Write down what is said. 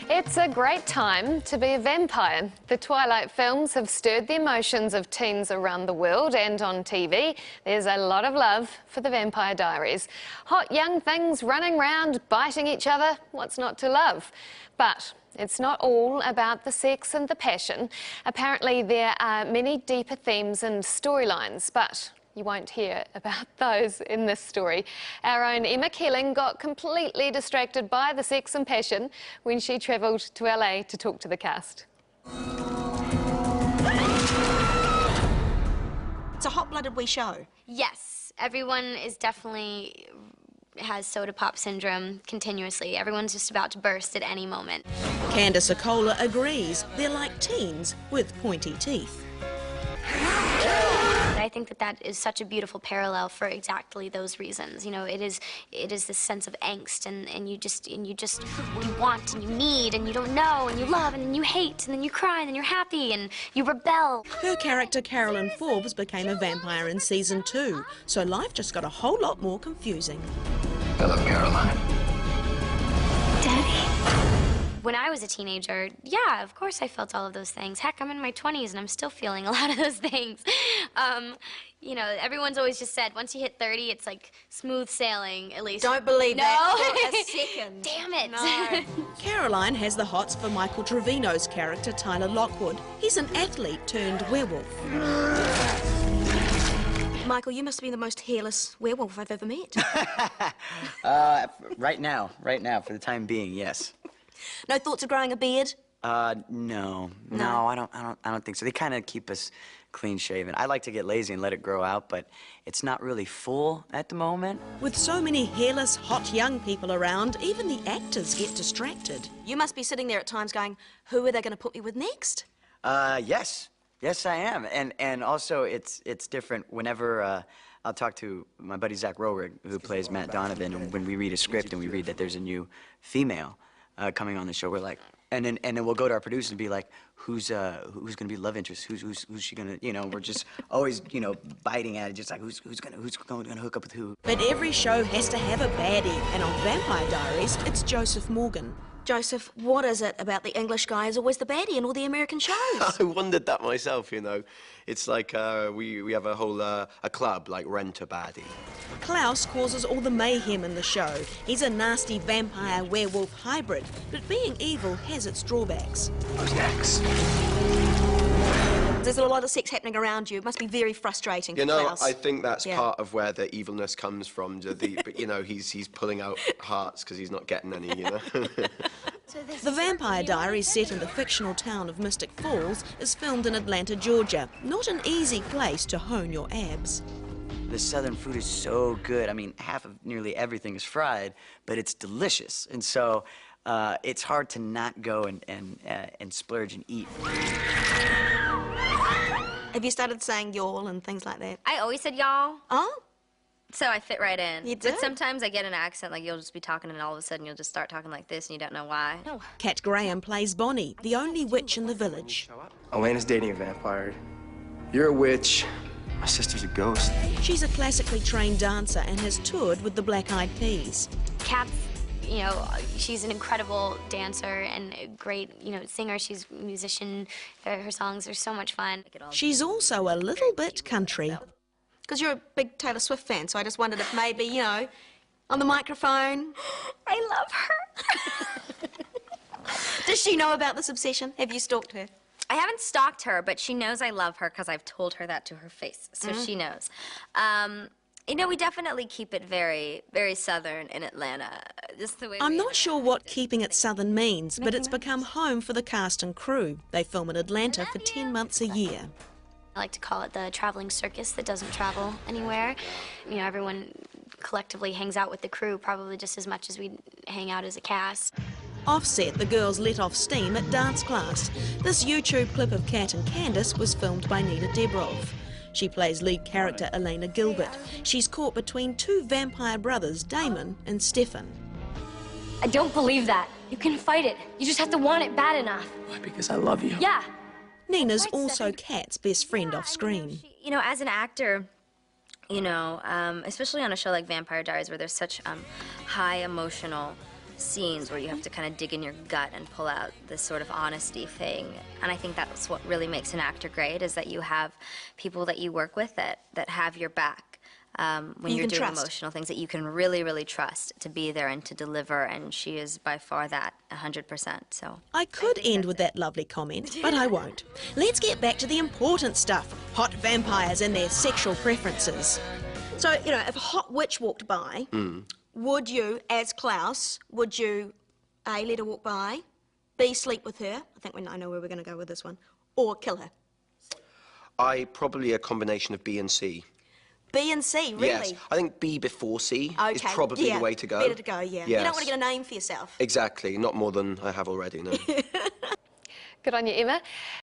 It's a great time to be a vampire. The Twilight films have stirred the emotions of teens around the world, and on TV, there's a lot of love for the Vampire Diaries. Hot young things running around, biting each other, what's not to love? But it's not all about the sex and the passion. Apparently, there are many deeper themes and storylines, but you won't hear about those in this story. Our own Emma Kelling got completely distracted by the sex and passion when she travelled to LA to talk to the cast. It's a hot-blooded wee show. Yes, everyone is definitely has soda pop syndrome continuously. Everyone's just about to burst at any moment. Candice Acola agrees. They're like teens with pointy teeth. I think that is such a beautiful parallel for exactly those reasons. You know, it is this sense of angst, and you want and you need and you don't know and you love and then you hate and then you cry and then you're happy and you rebel. Her character Carolyn Forbes became a vampire in season 2, so life just got a whole lot more confusing. Hello, Caroline. Daddy. When I was a teenager, yeah, of course I felt all of those things. Heck, I'm in my 20s and I'm still feeling a lot of those things. You know, everyone's always just said once you hit 30, it's like smooth sailing, at least. Don't believe that for a second. Damn it. No. Caroline has the hots for Michael Trevino's character, Tyler Lockwood. He's an athlete turned werewolf. Michael, you must be the most hairless werewolf I've ever met. Right now, for the time being, yes. No thoughts of growing a beard? No, I don't think so. They kind of keep us clean shaven. I like to get lazy and let it grow out, but it's not really full at the moment. With so many hairless, hot young people around, even the actors get distracted. You must be sitting there at times going, who are they going to put me with next? Yes, I am. And also it's different whenever I'll talk to my buddy Zach Rohrig, who plays Matt Donovan, and when we read a script and we read that there's a new female coming on the show, we're like, and then we'll go to our producer and be like, who's gonna be love interest? Who's she gonna? You know, we're just always biting at it, just like who's gonna hook up with who. But every show has to have a baddie, and on Vampire Diaries, it's Joseph Morgan. Joseph, what is it about the English guy is always the baddie in all the American shows? I wondered that myself, you know. It's like we have a whole a club, like Rent a Baddie. Klaus causes all the mayhem in the show. He's a nasty vampire-werewolf hybrid, but being evil has its drawbacks. Who's next? There's a lot of sex happening around you. It must be very frustrating for You know, Klaus. I think that's part of where the evilness comes from. But, you know, he's pulling out hearts because he's not getting any, you know. The Vampire Diaries, set in the fictional town of Mystic Falls, is filmed in Atlanta, Georgia. Not an easy place to hone your abs. The southern food is so good. I mean, half of nearly everything is fried, but it's delicious. And so it's hard to not go and splurge and eat. Have you started saying y'all and things like that? I always said y'all. Oh? So I fit right in. You do? But sometimes I get an accent, like you'll just be talking and all of a sudden you'll just start talking like this and you don't know why. No. Kat Graham plays Bonnie, the only witch in the village. Elena's dating a vampire. You're a witch. My sister's a ghost. She's a classically trained dancer and has toured with the Black Eyed Peas. Kat's, you know, she's an incredible dancer and a great, singer. She's a musician. Her songs are so much fun. She's also a little bit country. Because you're a big Taylor Swift fan, so I just wondered if maybe, on the microphone. I love her. Does she know about this obsession? Have you stalked her? I haven't stalked her, but she knows I love her because I've told her that to her face, so she knows. We definitely keep it very, very southern in Atlanta. Just the way I'm not sure what keeping it southern means, but it's become home for the cast and crew. They film in Atlanta for 10 months a year. I like to call it the traveling circus that doesn't travel anywhere. Everyone collectively hangs out with the crew probably just as much as we hang out as a cast. Offset, the girls let off steam at dance class. This YouTube clip of Kat and Candice was filmed by Nina Debrov. She plays lead character Elena Gilbert. She's caught between two vampire brothers, Damon and Stefan. I don't believe that. You can fight it. You just have to want it bad enough. Why? Because I love you. Yeah. Nina's also Kat's best friend off screen. As an actor, especially on a show like Vampire Diaries where there's such high emotional scenes where you have to kind of dig in your gut and pull out this sort of honesty thing. And I think that's what really makes an actor great, is that you have people that you work with that have your back. When you're doing emotional things that you can really, really trust to be there and to deliver, and she is by far that, 100%. So I could end with that lovely comment, but I won't. Let's get back to the important stuff, hot vampires and their sexual preferences. So, you know, if a hot witch walked by, would you, as Klaus, would you A, let her walk by, B, sleep with her, I think I know where we're going to go with this one, or kill her? Probably a combination of B and C. B and C, really? Yes, I think B before C is probably the way to go. Better to go, yeah. Yes. You don't want to get a name for yourself. Exactly, not more than I have already, no. Good on you, Emma.